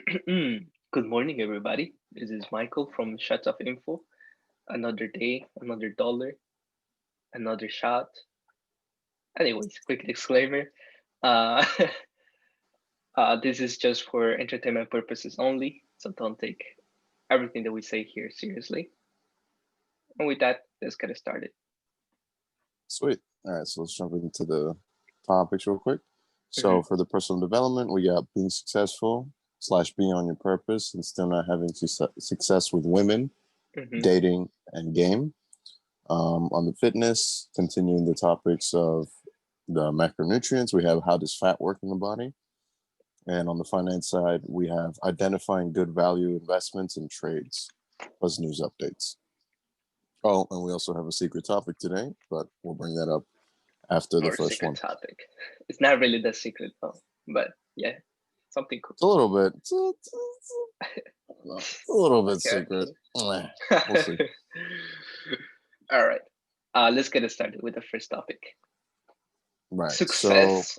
Good morning, everybody. This is Michael from Shots of Info. Another day, another dollar, another shot. Anyways, quick disclaimer. Uh, this is just for entertainment purposes only, so don't take everything that we say here seriously. And with that, let's get it started. Sweet. All right, so let's jump into the topics real quick. hmm So for the personal development, we got being successful slash being on your purpose and still not having success with women, hmm dating, and game. On the fitness, continuing the topics of the macronutrients, we have how does fat work in the body. And on the finance side, we have identifying good value investments and trades, plus news updates. Oh, and we also have a secret topic today, but we'll bring that up after the Or first secret one. topic. It's not really the secret though, but yeah, something cool. It's a little bit. It's a little bit Okay. secret. We'll see. All right. Let's get it started with the first topic. Right. So Success.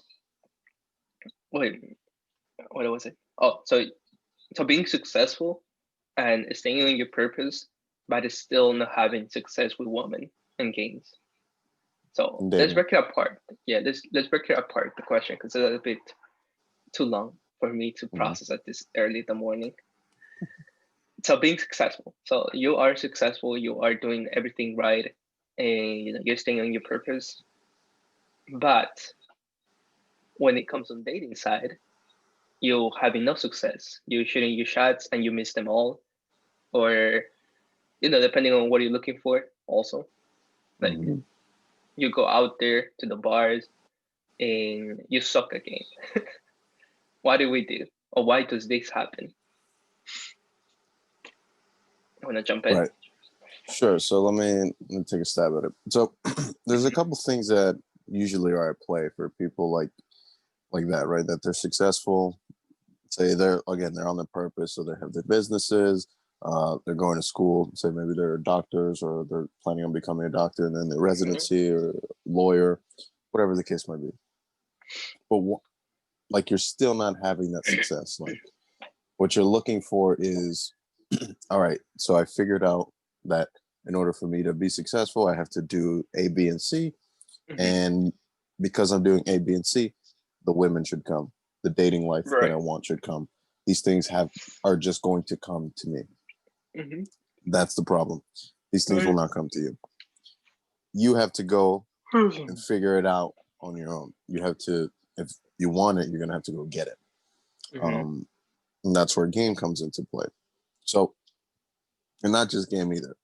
Wait, what was it? Oh, so being successful and staying on your purpose, but still not having success with women and games. So let's dating. break it apart. Yeah, let's break it apart. The question because it's a bit too long for me to Mhm. process at this early in the morning. So being successful. So you are successful. You are doing everything right, and you're staying on your purpose. But when it comes on dating side, you having no success. You shooting your shots and you miss them all, or depending on what you're looking for. Also, like Mhm. you go out there to the bars and you suck again. What do we do, or why does this happen? I want to jump in. Right. Sure. So let me take a stab at it. So there's a couple things that usually are at play for people like that, right? That they're successful. Say they're on their purpose, so they have their businesses. They're going to school. Say maybe they're doctors or they're planning on becoming a doctor, and then their Mhm. residency or lawyer, whatever the case might be. But like you're still not having that success. Like what you're looking for is, all right, so I figured out that in order for me to be successful, I have to do A, B, and C. Mhm. And because I'm doing A, B, and C, the women should come. The dating life that Right. I want should come. These things are just going to come to me. Mhm. That's the problem. These things will Right. not come to you. You have to go and Mhm. figure it out on your own. You have to, if you want it, you're gonna have to go get it. Um, and that's where game comes into play. So, and not just game either,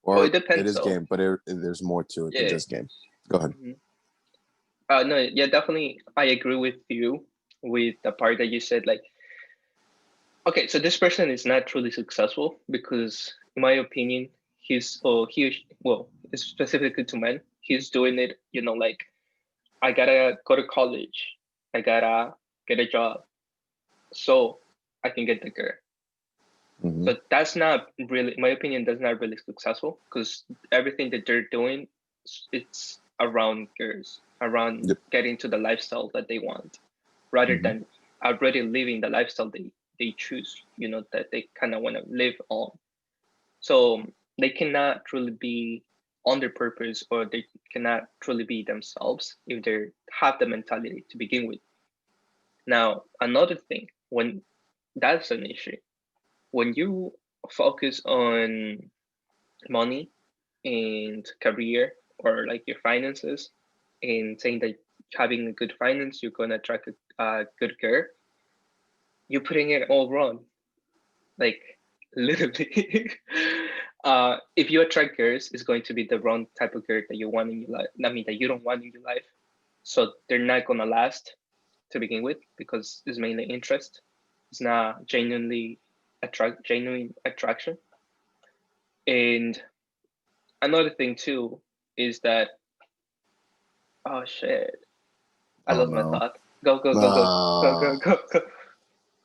Well, it or it depends is though. game, but there's more to it than Yeah. just game. Go ahead. Mhm. No, yeah, definitely. I agree with you with the part that you said. Like, okay, so this person is not truly successful because, in my opinion, well, it's specifically to men. He's doing it, like I gotta go to college, I gotta get a job, so I can get the girl. Mm-hmm. So that's not really, in my opinion, that's not really successful because everything that they're doing, it's around girls, around Yep. getting to the lifestyle that they want, rather Mm-hmm. than already living the lifestyle they choose, that they kind of want to live on. So they cannot truly be on their purpose, or they cannot truly be themselves if they have the mentality to begin with. Now, another thing, when that's an issue, when you focus on money and career, or like your finances, and saying that having a good finance, you're gonna attract a good girl, you're putting it all wrong. Like literally, if you attract girls, it's going to be the wrong type of girl that you want in your life. I mean, that you don't want in your life. So they're not gonna last to begin with because it's mainly interest. It's not genuine attraction. And another thing too is that, oh shit, I Oh lost my no. thought. Go go go go go go No. go go.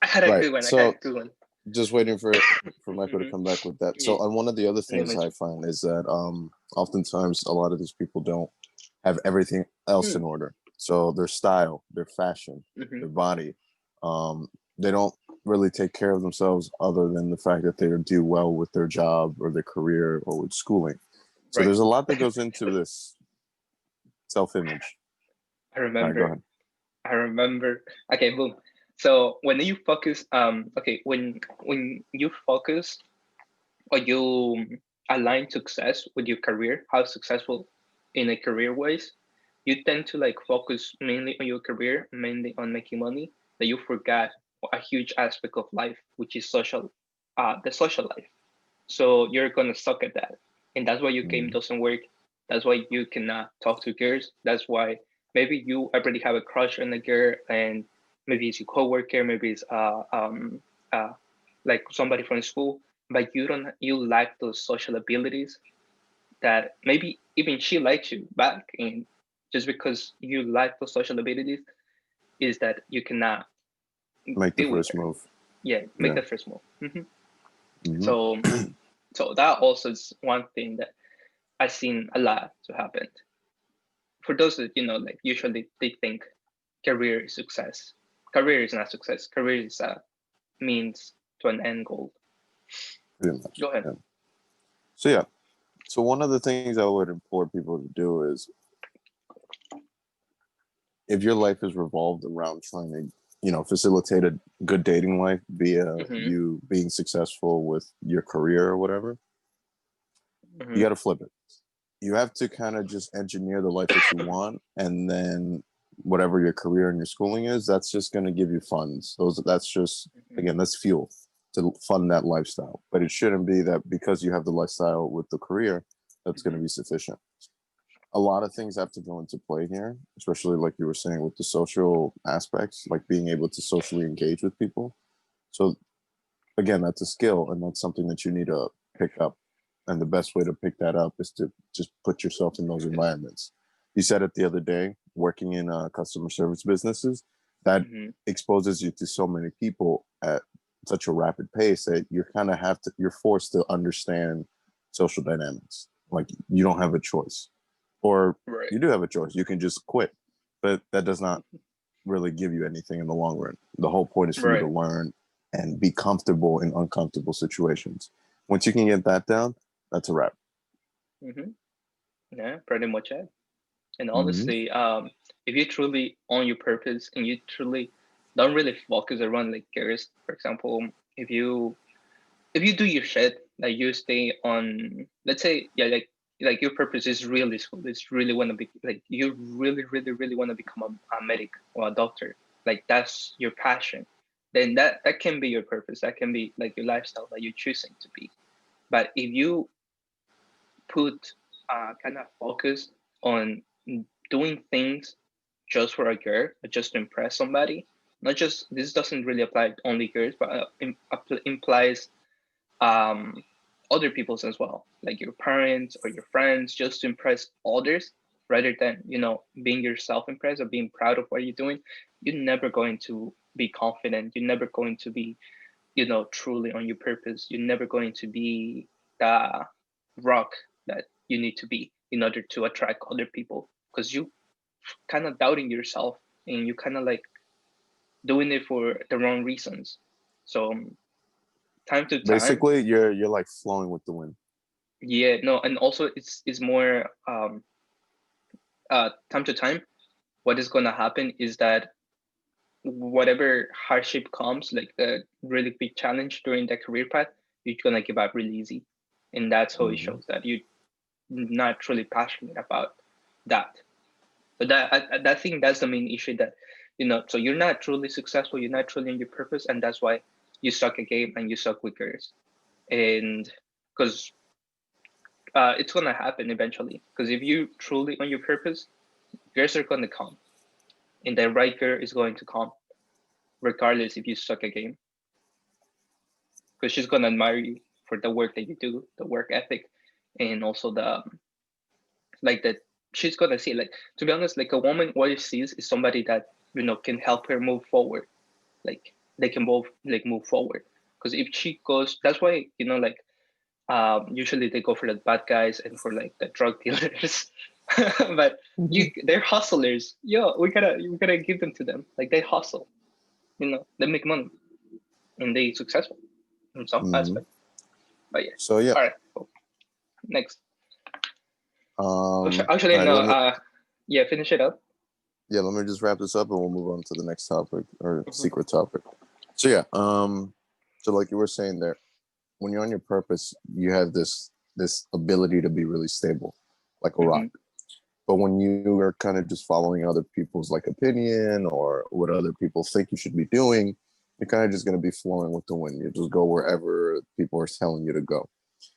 I had a Right. good one. I had a So good one. just waiting for Michael to hmm come back with that. So Yeah, one of the other yeah, things I Mitch. find is that oftentimes a lot of these people don't have everything else Hmm. in order. So their style, their fashion, Mm-hmm. their body, they don't really take care of themselves other than the fact that they do well with their job or their career or with schooling. So Right. there's a lot that goes into this self-image. I All right, go remember. ahead. I remember. Okay, boom. So when you focus, okay, when you focus or you align success with your career, how successful in a career ways, you tend to like focus mainly on your career, mainly on making money, that you forgot a huge aspect of life, which is social, the social life. So you're gonna suck at that, and that's why your game Mhm. doesn't work. That's why you cannot talk to girls. That's why maybe you already have a crush on a girl, and maybe it's your coworker, maybe it's uh like somebody from school, but you lack those social abilities that maybe even she likes you back, and just because you lack those social abilities is that you cannot Make the be with first her. move. Yeah, make Yeah. the first move. Hmm. So so that also is one thing that I've seen a lot to happen. For those that like usually they think career is success. Career is not success. Career is a means to an end goal. Pretty much. Go ahead. Yeah. So yeah. So one of the things I would implore people to do is, if your life is revolved around trying to, facilitate a good dating life via Mm-hmm. you being successful with your career or whatever, you Mm-hmm. got to flip it. You have to kind of just engineer the life that you want, and then whatever your career and your schooling is, that's just going to give you funds. That's just, Mm-hmm. again, that's fuel to fund that lifestyle. But it shouldn't be that because you have the lifestyle with the career, that's going to Mm-hmm. be sufficient. A lot of things have to go into play here, especially like you were saying with the social aspects, like being able to socially engage with people. So again, that's a skill, and that's something that you need to pick up. And the best way to pick that up is to just put yourself in those environments. You said it the other day, working in customer service businesses, that Mm-hmm. exposes you to so many people at such a rapid pace that you're forced to understand social dynamics. Like, you don't have a choice, or Right. you do have a choice. You can just quit, but that does not really give you anything in the long run. The whole point is for you to Right. learn and be comfortable in uncomfortable situations. Once you can get that down, that's a wrap. Mm-hmm. Yeah, pretty much it. And Mm-hmm. honestly, if you truly own your purpose and you truly don't really focus around like careers, for example, if you if you do your shit, like you stay on, let's say, yeah, like your purpose is really school. It's really want to be like you really want to become a medic or a doctor. Like that's your passion. Then that can be your purpose. That can be like your lifestyle that you're choosing to be. But if you put kind of focus on doing things just for a girl, or just to impress somebody, not just this doesn't really apply to only girls, but implies um, other people's as well, like your parents or your friends, just to impress others rather than being yourself impressed or being proud of what you're doing. You're never going to be confident. You're never going to be truly on your purpose. You're never going to be the rock that you need to be in order to attract other people, because you kind of doubting yourself and you kind of like doing it for the wrong reasons. So time to time. Basically, you're like flowing with the wind. Yeah, no, and also it's more time to time. What is gonna happen is that whatever hardship comes, like the really big challenge during the career path, you're gonna give up really easy, and that's how it Mm-hmm. shows that you're not truly passionate about that. But I think that's the main issue, that so you're not truly successful, you're not truly in your purpose, and that's why you suck at game and you suck with girls, and because it's gonna happen eventually. Because if you truly on your purpose, girls are gonna come, and the right girl is going to come, regardless if you suck a game, because she's gonna admire you for the work that you do, the work ethic, and also the like that she's gonna see. Like, to be honest, like a woman, what she sees is somebody that can help her move forward. Like they can both like move forward. Because if she goes, that's why like usually they go for the bad guys and for like the drug dealers. But they're hustlers. Yo, we gotta give them to them. Like they hustle. They make money. and they successful in some Mhm. aspect. But yeah, So yeah. all right. Cool. Next, All actually, right. no. Yeah, finish it up. Let me just wrap this up, and we'll move on to the next topic or Mhm. secret topic. So yeah. So like you were saying there, when you're on your purpose, you have this ability to be really stable, like a rock. Mhm. But when you are kind of just following other people's like opinion or what other people think you should be doing, you're kind of just going to be flowing with the wind. You just go wherever people are telling you to go.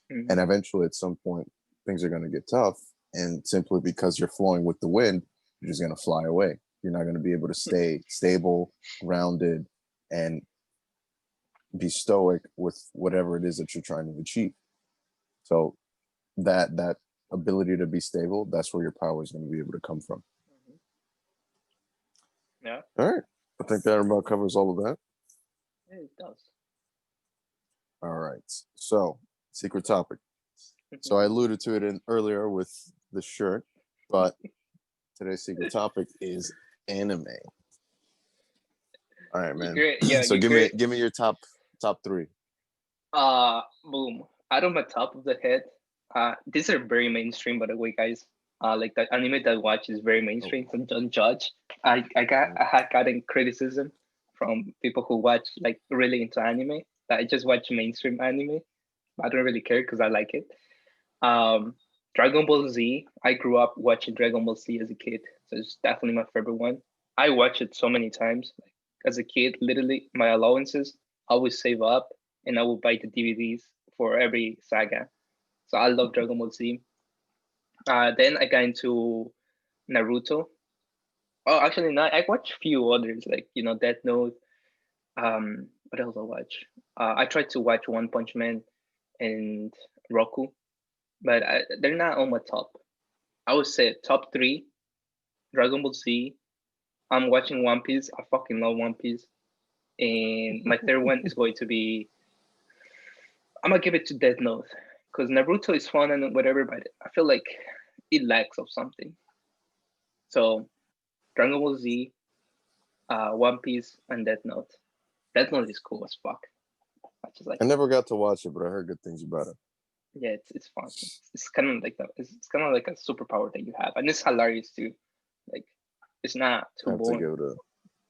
And Mhm. eventually, at some point, things are going to get tough. And simply because you're flowing with the wind, you're just going to fly away. You're not going to be able to stay stable, grounded, and be stoic with whatever it is that you're trying to achieve. So that ability to be stable, that's where your power is going to be able to come from. Mhm. Yeah, All right. I think that about covers all of that. it does. All right. So, secret topic. So I Mhm. alluded to it in earlier with the shirt, but today's secret topic is anime. All right, You man. great. Yeah, So you give me great. give me your top three. Boom. Out of my top of the head, these are very mainstream, by the way, guys. Like the anime that I watch is very Oh, mainstream. So don't judge. I had gotten criticism from people who watch like really into anime that I just watch mainstream anime. I don't really care because I like it. Um, Dragon Ball Z. I grew up watching Dragon Ball Z as a kid, so it's definitely my favorite one. I watch it so many times. Like, as a kid, literally my allowances, I would save up and I would buy the DVDs for every saga. So I love Dragon Ball Z. Then I got into Naruto. Oh, actually, no, I watched a few others like Death Note. What else I watch? I tried to watch One Punch Man and Roku, but they're not on my top. I would say top three: Dragon Ball Z. I'm watching One Piece. I fucking love One Piece. And my third one is going to be I'm gonna give it to Death Note because Naruto is fun and whatever, but I feel like it lacks of something. So Dragon Ball Z, One Piece, and Death Note. Death Note is cool as fuck. I just like I it. never got to watch it, but I heard good things about it. Yeah, it's fun. It's kind of like it's kind of like a superpower that you have, and it's hilarious too. Like it's not I too have to boring. go to.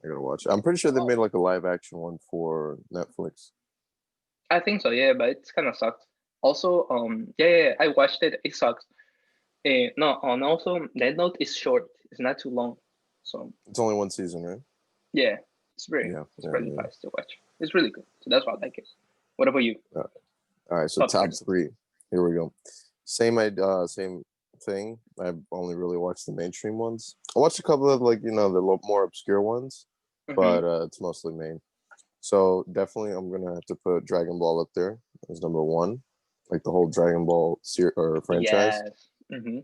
I gotta watch it. I'm pretty sure they Oh, made like a live action one for Netflix. I think so, yeah, but it's kind of sucked. Also, yeah, I watched it. It sucks. No, and also Death Note is short. It's not too long, so It's only one season, right? yeah, Yeah, it's yeah, really yeah. fast to watch. It's really good. So that's why I like it. What about you? All right, so Top top three. three. Here we go. Same thing. I've only really watched the mainstream ones. I watched a couple of like the more obscure ones, Mm-hmm. but it's mostly main. So definitely, I'm gonna have to put Dragon Ball up there as number one, like the whole Dragon Ball or franchise. Yes. Mm-hmm.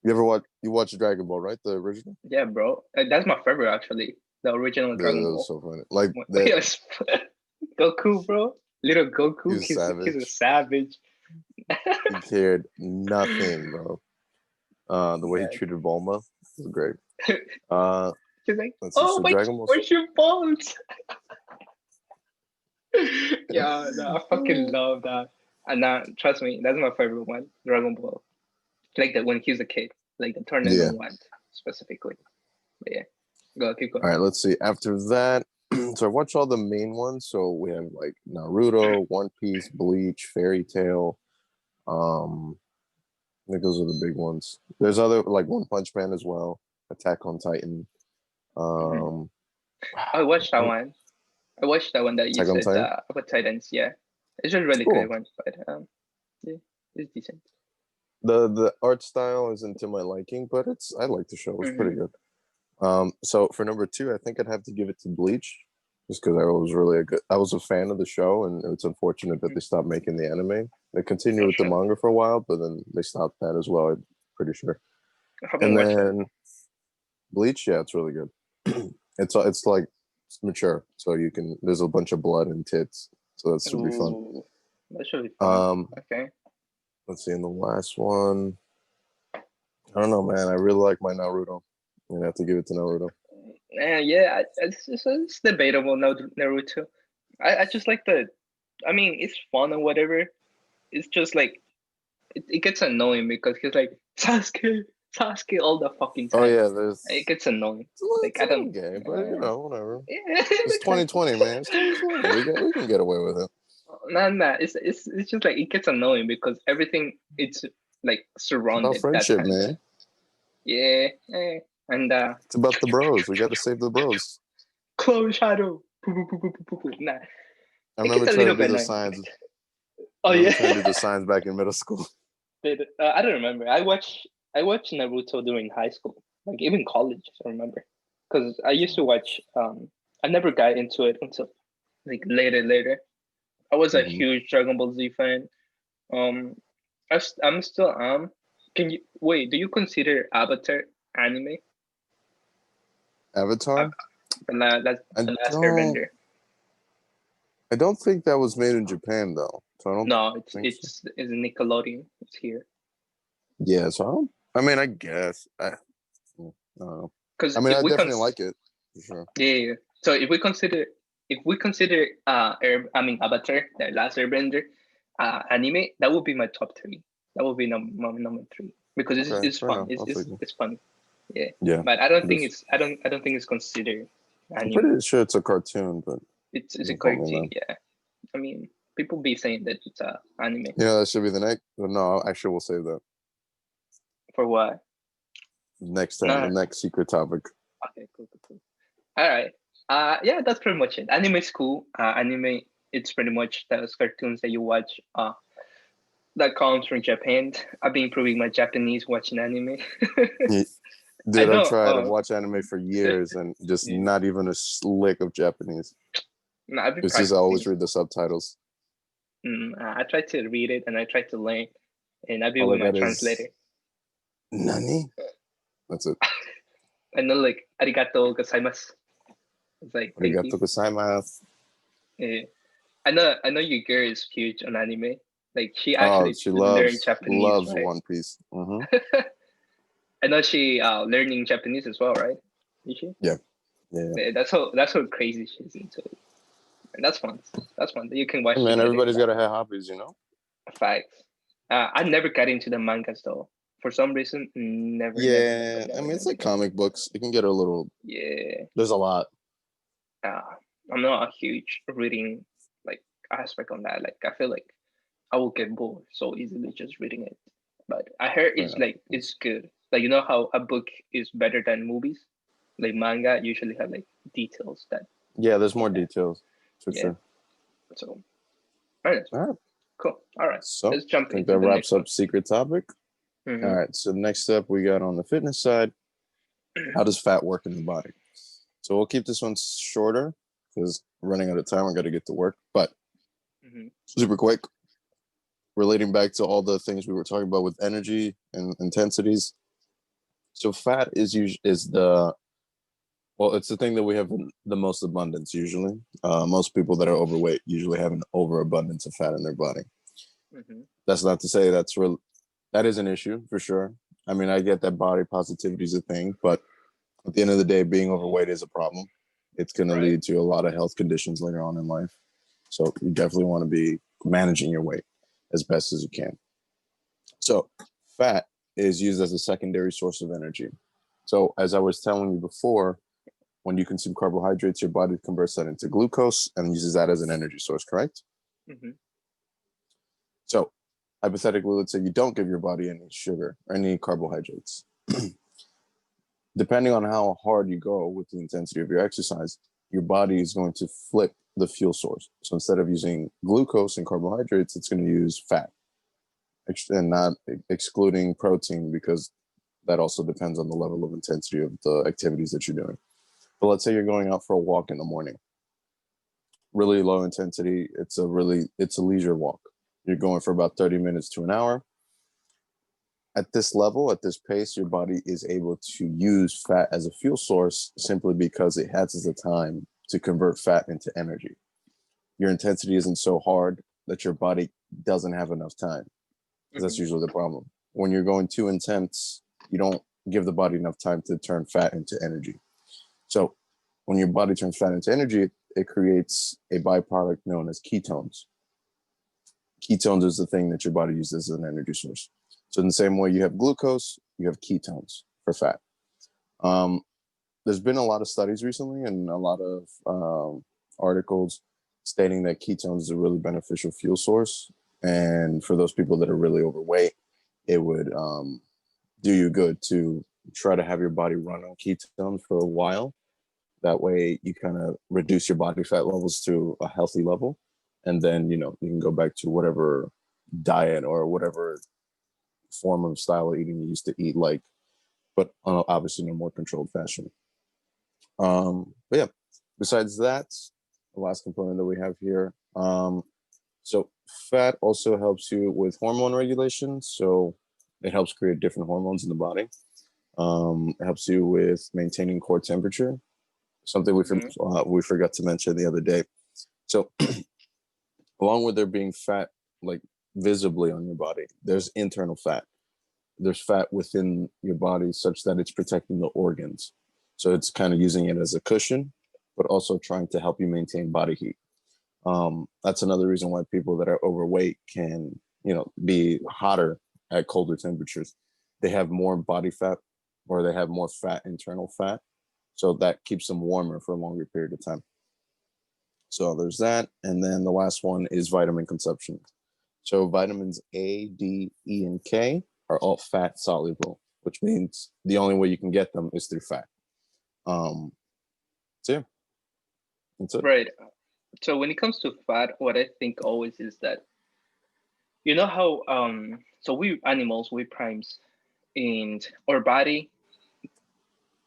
You watched Dragon Ball, right? The original. Yeah, bro. That's my favorite actually. The original Dragon That was Ball. so funny. Like that, Yes, Goku, bro. Little he Goku. was He's a savage. savage. He cared nothing, bro. The way he Yeah. treated Bulma was great. Uh, She's like, let's see. oh So my, Dragon Ball. where's your bones? Yeah, no, I fucking love that. And trust me, that's my favorite one, Dragon Ball. Like that when he's a kid, like the Yeah. tournament one specifically. But yeah, go keep All going. right. Let's see. After that, so I watched all the main ones. So we have like Naruto, One Piece, Bleach, Fairy Tail. I think those are the big ones. There's other like One Punch Man as well. Attack on Titan. Hmm. Um, I watched that Attack one. I watched that one that you on said Titan. about Titans. Yeah, it's a It's really good cool. one, but yeah, it's decent. The art style isn't to my liking, but I like the show. It's Hmm. pretty good. So for number two, I think I'd have to give it to Bleach, just because I was a fan of the show, and it's unfortunate that Hmm. they stopped making the anime. They continued Oh with the shit, manga for a while, but then they stopped that as well. I'm pretty sure. I haven't And watched that. then Bleach, yeah, it's really good. It's like it's mature, so you can. There's a bunch of blood and tits, so that should be fun. Ooh, that should be fun. Um, Okay. let's see. In the last one, I don't know, man. I really like my Naruto. I'm gonna have to give it to Naruto. Yeah, it's debatable. No, Naruto. I just like I mean, it's fun or whatever. It's just like it gets annoying because he's like Sasuke, Sasuke all the fucking Oh time. yeah, It there's gets annoying. it's Like a I little don't. gay, but you know, whatever. Yeah, It's 2020, man. It's 2020. We can get away with it. nah. It's just like it gets annoying because everything it's like It's about surrounded that friendship, time. man. Yeah, and It's about the bros. We got to save the bros. clone shadow. Poo, poo, poo, poo, poo, poo, poo. Nah, I it gets remember a trying little to do bit the annoying. signs. Oh I remember yeah. trying to do the signs back in middle school. I don't remember. I watched Naruto during high school, like even college. I remember because I used to watch. I never got into it until like later. I was a Hmm. huge Dragon Ball Z fan. Um, I'm still am. Can you wait? Do you consider Avatar anime? Uh, Avatar. I the last don't. Airbender. I don't think that was made in Japan though. So I don't No, it's think so. it's Nickelodeon. It's here Yeah. So I don't. I mean, I guess. I don't know. because I mean, if I we definitely like it for sure. yeah. So if we consider I mean Avatar, the last Airbender, anime, that would be my top three. That would be number three because Okay, it's fair fun. enough. It's I'll it's take it. it's fun. Yeah, Yeah. but I don't It think is. it's I don't think it's considered I'm anime. pretty sure it's a cartoon, but It's a don't quote me cartoon. on Yeah, I mean people be saying that it's a anime that. That should be the next. But no, actually, we'll save that for what? next time. The Nah. next secret topic. Okay, cool. All right. Yeah, that's pretty much it. Anime is cool. Anime, it's pretty much those cartoons that you watch. That comes from Japan. I've been improving my Japanese watching anime. Yeah. I Dude, I know. tried to watch anime for years and just Yeah. not even a slick of Japanese. No, I've been It's just I always practicing. read the subtitles. I try to read it and I try to learn, and I've been All I with my got is translator. Nani. That's it. I know, like arigato gozaimasu. It's like thank you. Arigato gozaimasu. Yeah. I know your girl is huge on anime. Like she Oh, actually she learned loves Japanese, loves right? One Piece. Mm-hmm. I know she learning Japanese as well, right? Is she? Yeah, yeah. Yeah, that's how crazy she's into it. And that's fun. That's fun. You can Hey watch man, together. everybody's got to have hobbies, you know. Facts. I never got into the mangas though. For some reason, never, Yeah, I mean it's never. like comic books. It can get a little. Yeah. There's a lot. Uh, I'm not a huge reading like aspect on that. Like I feel like I will get bored so easily just reading it. But I heard Fair it's enough. like it's good. Like you know how a book is better than movies. Like manga usually have like details that Yeah, there's more in that. details for Yeah. sure. So alright, All right. cool. All right, So let's jump I think into that the wraps next one. up secret topic. All Mm-hmm. right. So next up, we got on the fitness side. How does fat work in the body? So we'll keep this one shorter because we're running out of time. We got to get to work. But Mm-hmm. super quick, relating back to all the things we were talking about with energy and intensities. So fat is the well, it's the thing that we have the most abundance usually. Most people that are overweight usually have an overabundance of fat in their body. Mm-hmm. That's not to say that is an issue for sure. I mean, I get that body positivity is a thing, but at the end of the day, being overweight is a problem. It's going to Right. lead to a lot of health conditions later on in life. So you definitely want to be managing your weight as best as you can. So fat is used as a secondary source of energy. So as I was telling you before, when you consume carbohydrates, your body converts that into glucose and uses that as an energy source, correct? Mm-hmm. So hypothetically, let's say you don't give your body any sugar or any carbohydrates. Depending on how hard you go with the intensity of your exercise, your body is going to flip the fuel source. So instead of using glucose and carbohydrates, it's going to use fat and not excluding protein because that also depends on the level of intensity of the activities that you're doing. But let's say you're going out for a walk in the morning, really low intensity. It's a leisure walk. You're going for about 30 minutes to an hour. At this level, at this pace, your body is able to use fat as a fuel source simply because it has the time to convert fat into energy. Your intensity isn't so hard that your body doesn't have enough time. That's Mm-hmm. usually the problem. When you're going too intense, you don't give the body enough time to turn fat into energy. So when your body turns fat into energy, it creates a byproduct known as ketones. Ketones is the thing that your body uses as an energy source. So in the same way you have glucose, you have ketones for fat. There's been a lot of studies recently and a lot of articles stating that ketones is a really beneficial fuel source. And for those people that are really overweight, it would do you good to try to have your body run on ketones for a while. That way you kind of reduce your body fat levels to a healthy level. And then, you can go back to whatever diet or whatever form of style of eating you used to eat, like, but obviously in a more controlled fashion. But yeah, besides that, the last component that we have here. So fat also helps you with hormone regulation. So it helps create different hormones in the body. It helps you with maintaining core temperature, something we forgot to mention the other day. So along with there being fat, like visibly on your body, there's internal fat. There's fat within your body such that it's protecting the organs. So it's kind of using it as a cushion, but also trying to help you maintain body heat. That's another reason why people that are overweight can, be hotter at colder temperatures. They have more body fat, or they have more fat, internal fat. So that keeps them warmer for a longer period of time. So there's that. And then the last one is vitamin consumption. So vitamins A, D, E, and K are all fat soluble, which means the only way you can get them is through fat. So yeah, that's it. Right. So when it comes to fat, what I think always is that, you know how so we animals, we primes, and our body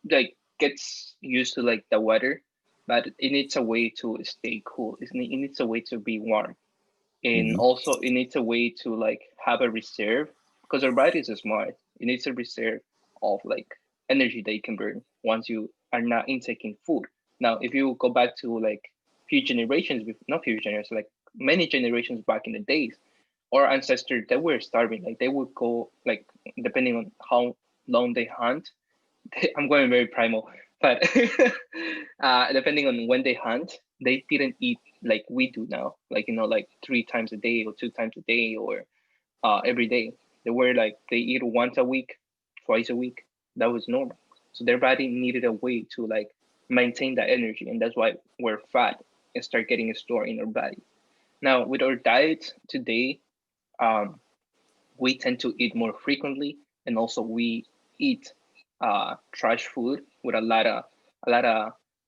like gets used to like the weather, but it needs a way to stay cool. It needs a way to be warm, and Mm-hmm. also it needs a way to like have a reserve, because our body is smart. It needs a reserve of like energy that you can burn once you are not intaking food. Now, if you go back to like few generations, not few generations, like many generations back in the days, our ancestors, they were starving. Like they would go like, depending on how long they hunt, I'm going very primal, but depending on when they hunt, they didn't eat like we do now, like like 3 times a day or 2 times a day or every day. They were like they eat once a week, twice a week. That was normal. So their body needed a way to like maintain that energy, and that's why we're fat and start getting stored in our body. Now with our diet today, um, we tend to eat more frequently, and also we eat trash food with a lot of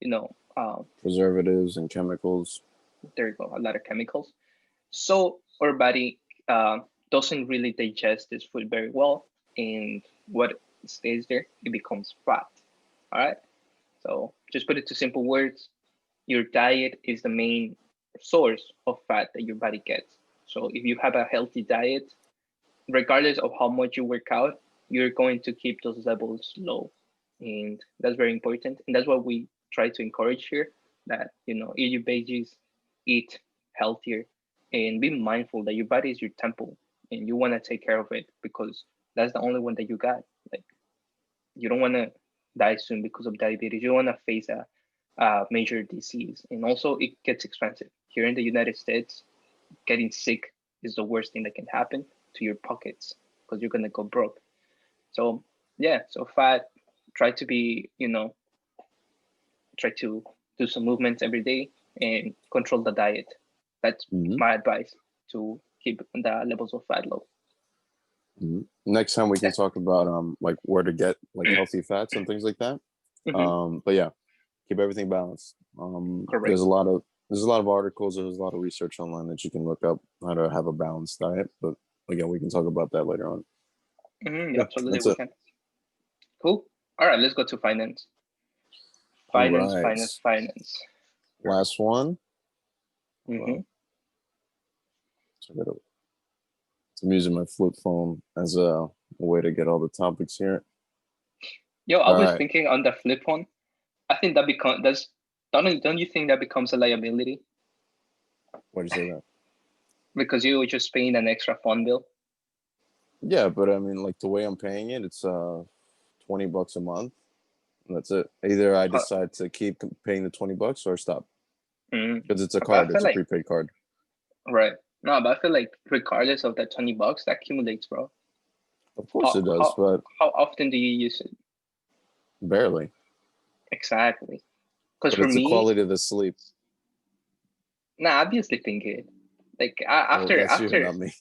you know Preservatives and chemicals. there you go, a lot of chemicals. So our body doesn't really digest this food very well, and what stays there, it becomes fat. All right. So just put it to simple words: your diet is the main source of fat that your body gets. So if you have a healthy diet, regardless of how much you work out, you're going to keep those levels low. And that's very important. And that's what we try to encourage here, that, eat your veggies, eat healthier, and be mindful that your body is your temple and you want to take care of it, because that's the only one that you got. Like, you don't want to die soon because of diabetes. You don't want to face a major disease. And also, it gets expensive. Here in the United States, getting sick is the worst thing that can happen to your pockets, because you're gonna go broke. So yeah, so fat, try to be, try to do some movements every day and control the diet. That's Mm-hmm. my advice to keep the levels of fat low. Mm-hmm. Next time we can Yeah. talk about like where to get like healthy fats and things like that. Hmm. But yeah, keep everything balanced. There's Correct. a lot of articles, there's a lot of research online that you can look up how to have a balanced diet. But again, we can talk about that later on. Hmm. Yeah, Absolutely, that's we it. can. Cool. All right, let's go to finance. All Finance, right. finance, finance. Last one. Hmm. Well, so I'm using my flip phone as a way to get all the topics here. Yo, I All was right. thinking on the flip phone. I think that becomes that's don't you think that becomes a liability, Why'd you say that? because you're just paying an extra phone bill? Yeah, but I mean, like the way I'm paying it, it's $20 a month. And that's it. Either I Huh. decide to keep paying the $20 or stop. Mm. because it's a But I card. feel It's a like prepaid card. right. No, but I feel like regardless of that $20, that accumulates, bro. Of course How it does, how but how often do you use it? barely. Exactly. Because But for it's the me, quality of the sleep. nah, obviously think it. Like Well, that's you, not me.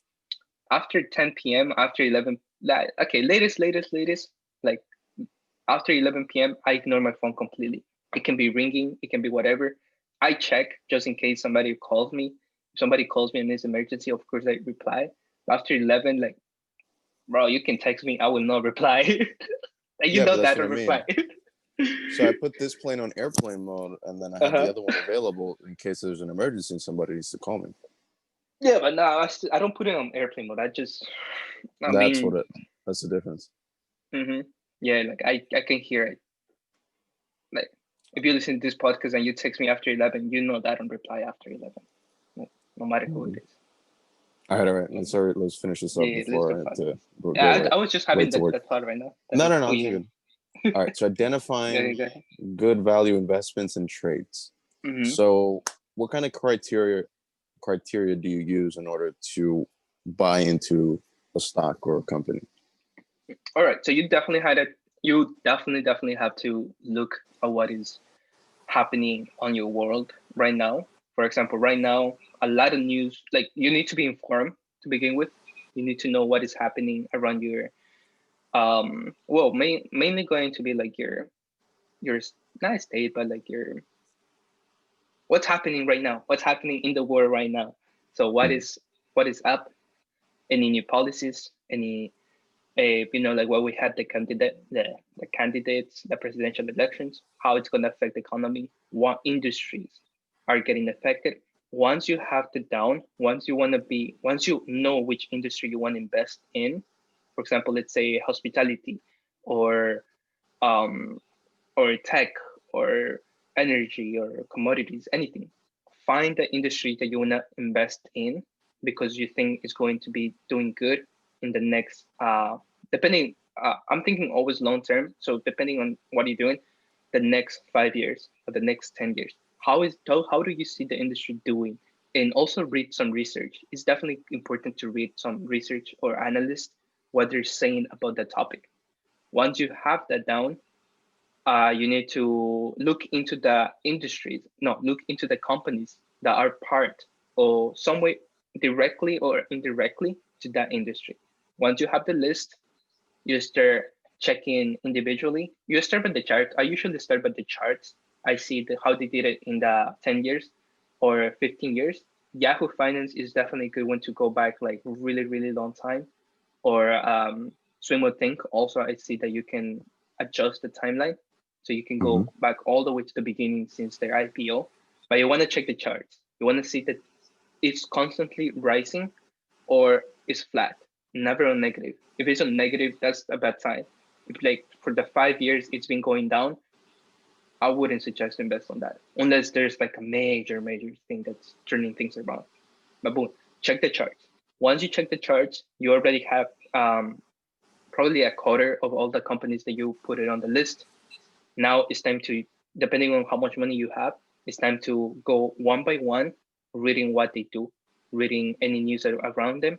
after 10 p.m., after 11, okay, latest, like after 11 p.m., I ignore my phone completely. It can be ringing, it can be whatever. I check just in case somebody calls me. If somebody calls me and it's emergency, of course I reply. But after 11, like, bro, you can text me, I will not reply. And you Yeah, but know that's that I what I don't reply. mean. So I put this plane on airplane mode, and then I have the Uh-huh. other one available in case there's an emergency and somebody needs to call me. Yeah, but no, I don't put it on airplane mode. I That's what mean, it. That's the difference. yeah, like I can hear it. Like if you listen to this podcast and you text me after 11, you know that I don't reply after 11, no matter who it Mhm. is. All right. Let's finish this up Yeah, let's before go I have fast. to Yeah, go I was just late having to work. that thought right now. That No, no, before no, you're you, good. All right. So yeah, identifying go ahead. good value investments and trades. Mm-hmm. So, what kind of criteria do you use in order to buy into a stock or a company? All right, so you definitely have to look at what is happening on your world right now. For example, right now, a lot of news, like you need to be informed to begin with. You need to know what is happening around your, well, mainly going to be like your not state, but like your what's happening right now, what's happening in the world right now. So Mhm. what is up? Any new policies? Any like what we had the candidates, the presidential elections, how it's going to affect the economy, what industries are getting affected. Once you have the down, once you know which industry you want to invest in, for example, let's say hospitality or um, or tech or energy or commodities, anything. Find the industry that you want to invest in because you think it's going to be doing good in the next, depending, I'm thinking always long term. So depending on what you're doing, the next 5 years or the next 10 years, how do you see the industry doing? And also read some research. It's definitely important to read some research or analyst what they're saying about the topic. Once you have that down, you need to look into the industries, no, look into the companies that are part or some way directly or indirectly to that industry. Once you have the list, you start checking individually. You start with the chart. I usually start with the charts. I see how they did it in the 10 years or 15 years. Yahoo Finance is definitely a good one to go back like really, really long time. Or Swimo Think. Also, I see that you can adjust the timeline. So you can Mhm. go back all the way to the beginning since their IPO. But you want to check the charts. You want to see that it's constantly rising or it's flat, never on negative. If it's on negative, that's a bad sign. If like for the 5 years it's been going down, I wouldn't suggest to invest on that unless there's like a major thing that's turning things around. But boom, check the charts. Once you check the charts, you already have probably a quarter of all the companies that you put it on the list. Now it's time to, depending on how much money you have, it's time to go one by one, reading what they do, reading any news around them,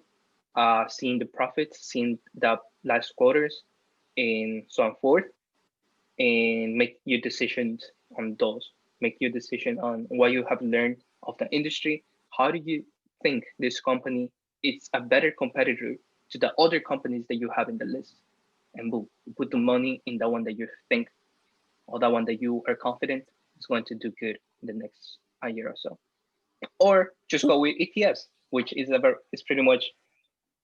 seeing the profits, seeing the last quarters, and so on forth, and make your decisions on those. Make your decision on what you have learned of the industry. How do you think this company is a better competitor to the other companies that you have in the list? And boom, you put the money in the one that you think or the one that you are confident is going to do good in the next a year or so. Or just So, go with ETFs, which is pretty much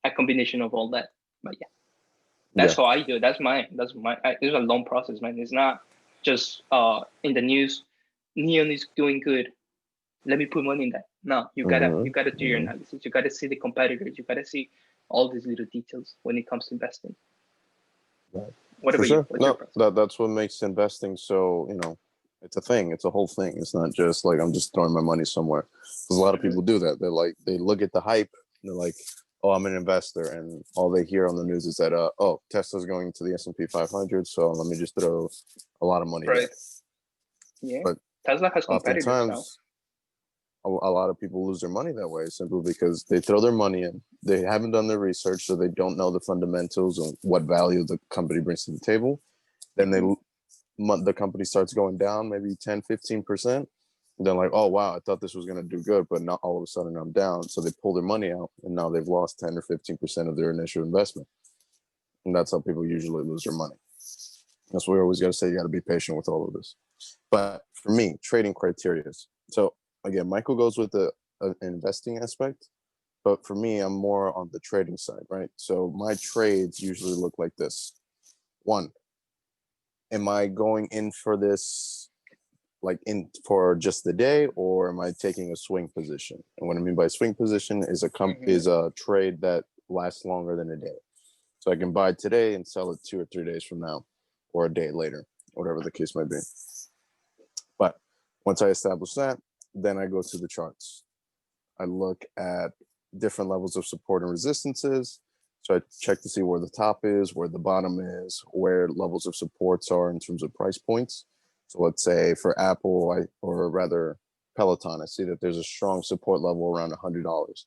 a combination of all that. But yeah, that's yeah. how I do it. It's a long process, man. It's not just in the news. Neon is doing good. Let me put money in that. No, you Mhm. gotta do your Mhm. analysis. You gotta see the competitors. You gotta see all these little details when it comes to investing. Right. What For about you? sure. What's your No, process? that's what makes investing so, it's a thing. It's a whole thing. It's not just like I'm just throwing my money somewhere. Because a lot of Mm-hmm. people do that. They look at the hype and they're like, oh, I'm an investor. And all they hear on the news is that, oh, Tesla's going to the S&P 500. So let me just throw a lot of money there. Right. Yeah. But Tesla has competitors now. oftentimes, a lot of people lose their money that way simply because they throw their money in. They haven't done their research, so they don't know the fundamentals of what value the company brings to the table. Then the company starts going down maybe 10, 15%. Then like, oh, wow, I thought this was going to do good, but not all of a sudden I'm down. So they pull their money out and now they've lost 10 or 15% of their initial investment. And that's how people usually lose their money. That's why we always got to say you got to be patient with all of this. But for me, trading criteria. So again, Michael goes with the investing aspect, but for me, I'm more on the trading side, right? So my trades usually look like this. One, am I going in for this like in for just the day, or am I taking a swing position? And what I mean by swing position is a trade that lasts longer than a day. So I can buy today and sell it 2 or 3 days from now, or a day later, whatever the case might be. But once I establish that, then I go to the charts. I look at different levels of support and resistances. So I check to see where the top is, where the bottom is, where levels of supports are in terms of price points. So let's say for Apple, or rather Peloton, I see that there's a strong support level around $100.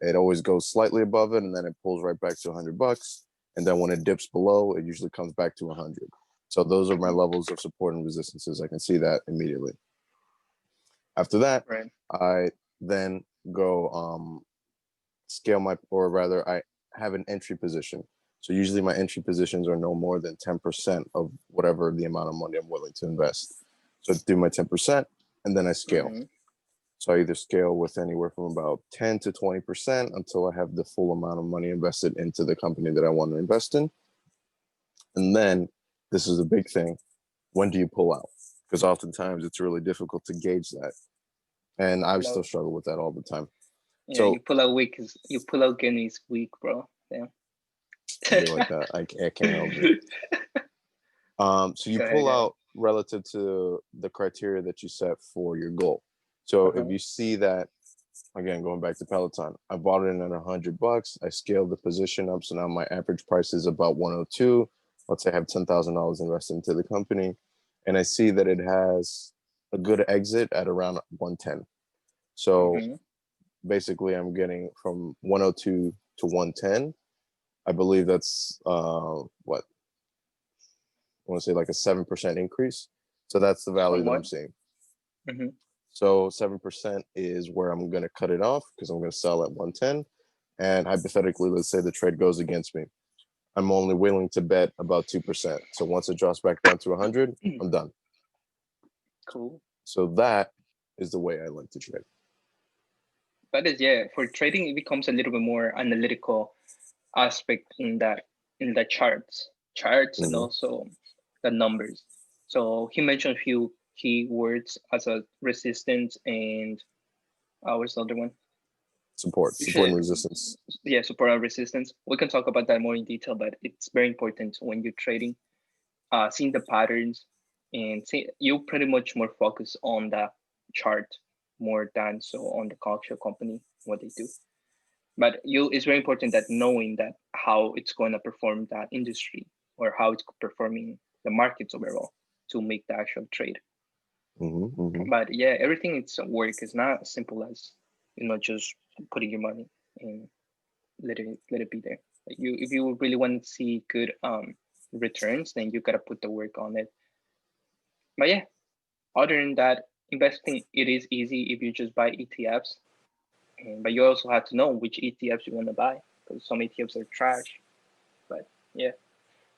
It always goes slightly above it, and then it pulls right back to $100. And then when it dips below, it usually comes back to 100. So those are my levels of support and resistances. I can see that immediately. After that, Right. I then go scale I have an entry position. So usually my entry positions are no more than 10% of whatever the amount of money I'm willing to invest. So I do my 10% and then I scale. So I either scale with anywhere from about 10 to 20% until I have the full amount of money invested into the company that I want to invest in. And then this is a big thing. When do you pull out? Because oftentimes it's really difficult to gauge that. And I still struggle with that all the time. Yeah, so you pull out weak. You pull out Guinea's weak, bro. Yeah. Be like that. I can't help it. So you pull out relative to the criteria that you set for your goal. So if you see that, again, going back to Peloton, I bought it in at $100. I scaled the position up, so now my average price is about 102. Let's say I have $10,000 invested into the company, and I see that it has a good exit at around 110. So basically, I'm getting from 102 to 110. I believe that's what I want to say, like a 7% increase. So that's the value that I'm seeing. So 7% is where I'm going to cut it off because I'm going to sell at 110. And hypothetically, let's say the trade goes against me. I'm only willing to bet about 2%. So once it drops back down to 100, I'm done. Cool. So that is the way I like to trade. That is, yeah. For trading, it becomes a little bit more analytical aspect in the charts, and also the numbers. So he mentioned a few key words as a resistance and what's the other one? Support and resistance. Yeah, support and resistance. We can talk about that more in detail, but it's very important when you're trading, seeing the patterns, and you pretty much more focus on the chart more than so on the actual company, what they do. But it's very important that knowing that how it's going to perform that industry or how it's performing the markets overall to make the actual trade. But yeah, everything it's work is not as simple as just putting your money and let it be there. Like if you really want to see good returns, then you gotta put the work on it. But yeah, other than that, investing it is easy if you just buy ETFs. But you also have to know which ETFs you want to buy because some ETFs are trash. But yeah,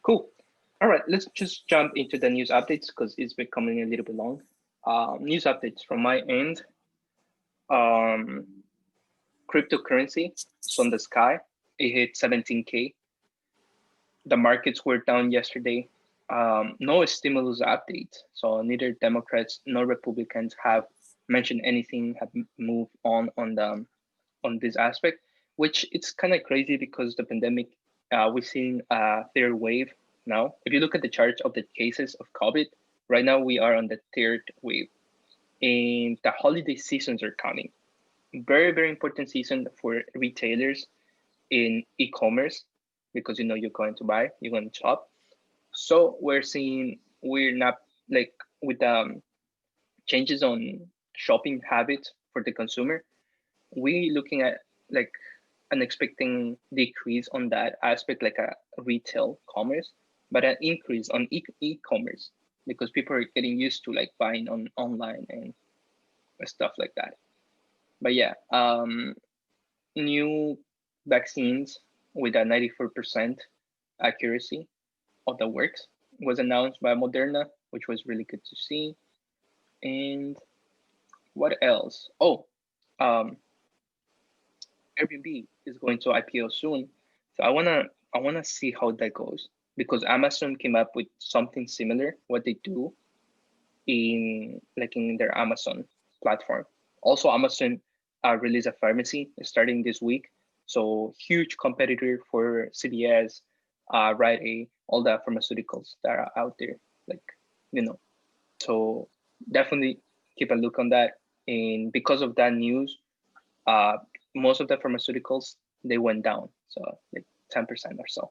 cool. All right, let's just jump into the news updates because it's becoming a little bit long. News updates from my end. Cryptocurrency, it's on the sky. It hit 17K. The markets were down yesterday. No stimulus update. So neither Democrats nor Republicans have mentioned anything, have moved on this aspect, which it's kind of crazy because the pandemic, we're seeing a third wave now. If you look at the chart of the cases of COVID, right now we are on the third wave, and the holiday seasons are coming. Very, very important season for retailers in e-commerce because you're going to buy, you're going to shop. So we're not like with changes on shopping habits for the consumer, we looking at like an expecting decrease on that aspect, like a retail commerce, but an increase on e-commerce because people are getting used to like buying on online and stuff like that. But yeah, new vaccines with a 94% accuracy of the works was announced by Moderna, which was really good to see. And what else? Oh, um, Airbnb is going to IPO soon, so I wanna see how that goes because Amazon came up with something similar what they do in their Amazon platform. Also, Amazon released a pharmacy starting this week, so huge competitor for CVS, Rite Aid, all the pharmaceuticals that are out there. Like you know, so definitely keep a look on that. And because of that news, uh, most of the pharmaceuticals they went down, so like 10% or so.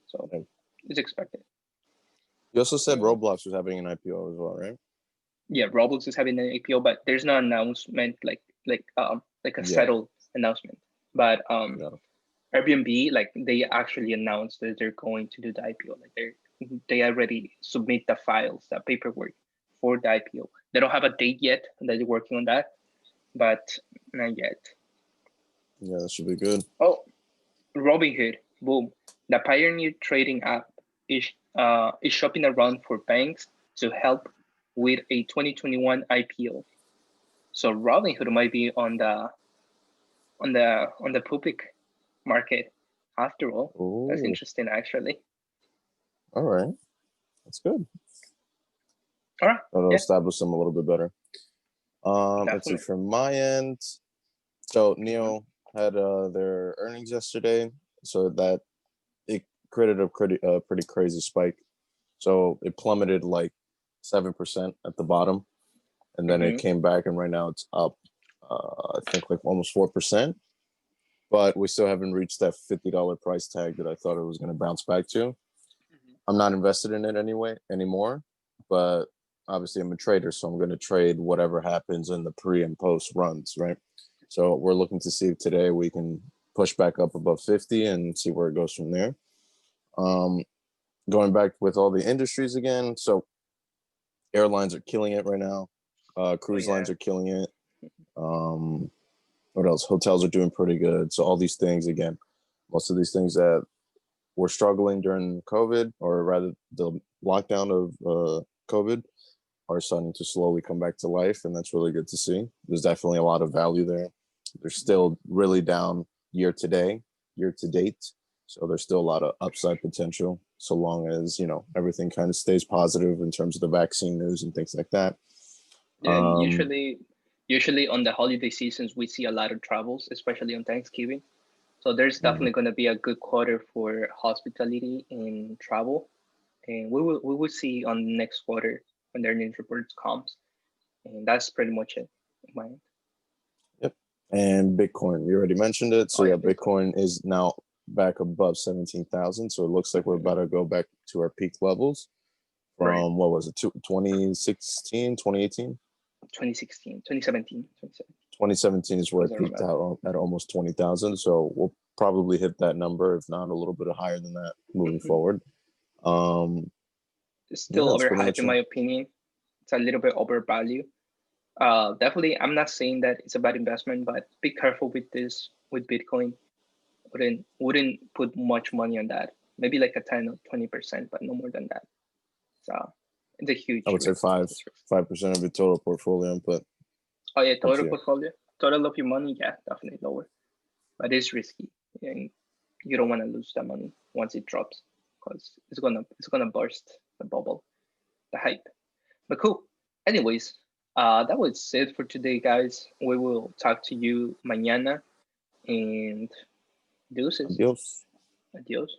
So Right. it's expected. You also said And Roblox was having an IPO as well, right? yeah, Roblox is having an IPO, but there's no announcement like a Yeah. settled announcement. But Yeah. Airbnb like they actually announced that they're going to do the IPO. Like they already submit the files, the paperwork for the IPO. They don't have a date yet, and they're working on that, but not yet. Yeah, that should be good. Oh, Robinhood, boom. The pioneer trading app is shopping around for banks to help with a 2021 IPO. So Robinhood might be on the public market after all. That's Oh, interesting actually. all right. That's good. All right. That'll Yeah, establish them a little bit better. Let's see. definitely. From my end, so Neo had their earnings yesterday, so that it created a pretty crazy spike. So it plummeted like 7% at the bottom, and then it Mm-hmm. came back, and right now it's up. I think like almost 4%, but we still haven't reached that $50 price tag that I thought it was going to bounce back to. I'm not invested in it anyway anymore, but obviously I'm a trader, so I'm going to trade whatever happens in the pre and post runs, right? So we're looking to see if today we can push back up above 50 and see where it goes from there. Um, Going back with all the industries again, so airlines are killing it right now. Oh Cruise yeah. lines are killing it. Um, what else? Hotels are doing pretty good. So all these things again, most of these things that were struggling during COVID, or rather the lockdown of COVID, are starting to slowly come back to life, and that's really good to see. There's definitely a lot of value there. They're still really down year to date, so there's still a lot of upside potential, so long as everything kind of stays positive in terms of the vaccine news and things like that. Yeah, and Um, usually on the holiday seasons we see a lot of travels, especially on Thanksgiving. So there's mhm. definitely going to be a good quarter for hospitality and travel, and we will see on the next quarter when their news reports comes, and that's pretty much it. In my end. Yep. And Bitcoin, you already mentioned it. So Oh yeah, yeah, Bitcoin. Bitcoin is now back above 17,000. So it looks like we're Mhm. about to go back to our peak levels Right. from, what was it, 2016, 2018? 2016, 2017, 2017. 2017 is where As it I peaked remember. out at almost 20,000. So we'll probably hit that number, if not a little bit higher than that moving Hmm. forward. Um, It's yeah, still that's pretty overhyped much in it. my opinion. It's a little bit overvalued. Definitely, I'm not saying that it's a bad investment, but be careful with this with Bitcoin. Wouldn't put much money on that. Maybe like a 10 or 20%, but no more than that. So it's a I huge would say risk. five, It's risk. 5% of your total portfolio input. Oh yeah, Up total to you. portfolio, total of your money, yeah, definitely lower, but it's risky, and you don't want to lose that money once it drops because it's gonna burst the bubble, the hype. But cool. Anyways, that was it for today, guys. We will talk to you mañana, and deuces. Adios. Adios.